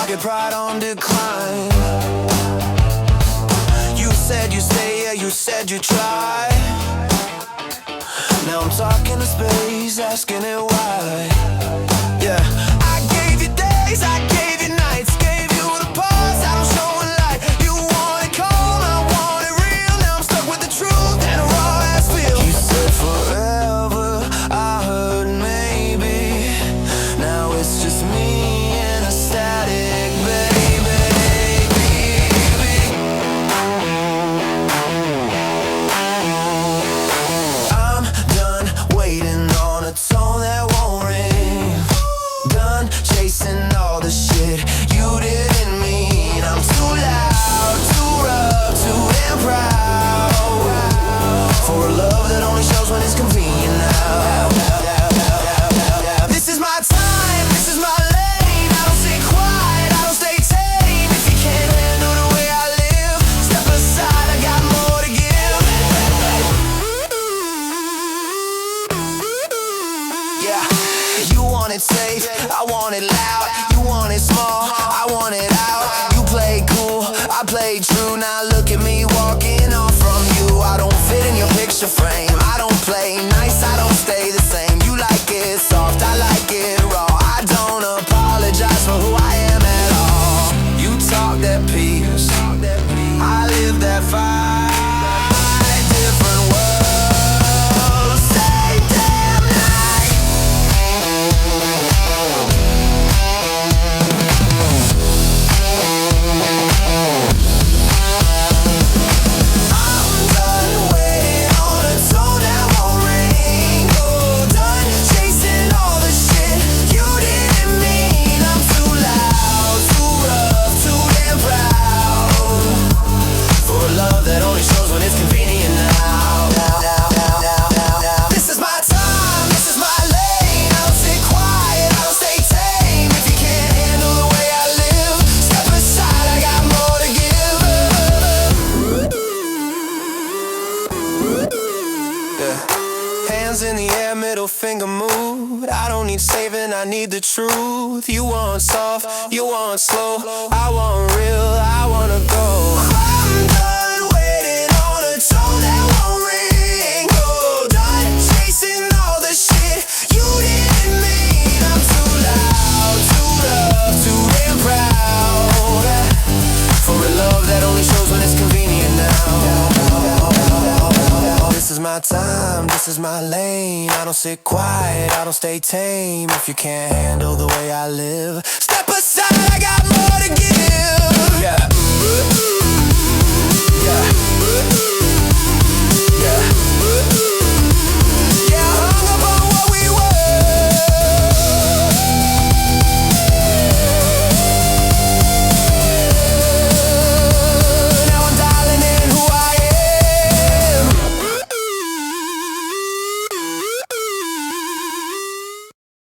market, pride on decline. You said you stay, yeah, you said you try. Now I'm talking to space, asking it why. Yeah, I gave you days, I gave you nights, gave you the pause, I don't show a light. You want it cold, I want it real. Now I'm stuck with the truth and a raw ass feel. You said forever, I heard maybe. Now it's just me and a static baby. I'm done waiting on a tone that won't ring. Done chasing all the shit you didn't mean. I'm too loud, too rough, too damn proud for a love that only shows when it's convenient now. This is my time, this is my lane. I don't stay quiet, I don't stay tame. If you can't handle the way I live, step aside, I got more to give. Yeah, you want it safe, I want it loud. You want it small, I want it out. You play cool, I play true. Now look at me walking off from you. I don't fit in your picture frame. I don't play nice, I don't stay the same. You like it soft, I like it raw. I don't apologize for who I am at all. You talk that peace, I live that fight. Different world, same damn night. I'm done waiting on a tone that won't ring. Oh, done chasing all the shit you didn't mean. I'm too loud, too rough, too damn proud for a love that only shows when it's convenient now. This is my time, this is my lane. I don't sit quiet, I don't stay tame. If you can't handle the way I live, step aside, I got more to give. Yeah. Hands in the air, middle finger moved. I don't need saving, I need the truth. You want soft, you want slow. I want real, I wanna go. I'm done waiting on a tone that won't ring. Oh, done chasing all the shit you didn't mean. I'm too loud, too rough, too damn proud for a love that only shows when it's convenient now. This is my time, this is my lane. I don't sit quiet, I don't stay tame. If you can't handle the way I live, step aside, I got more to give. Yeah. Yeah.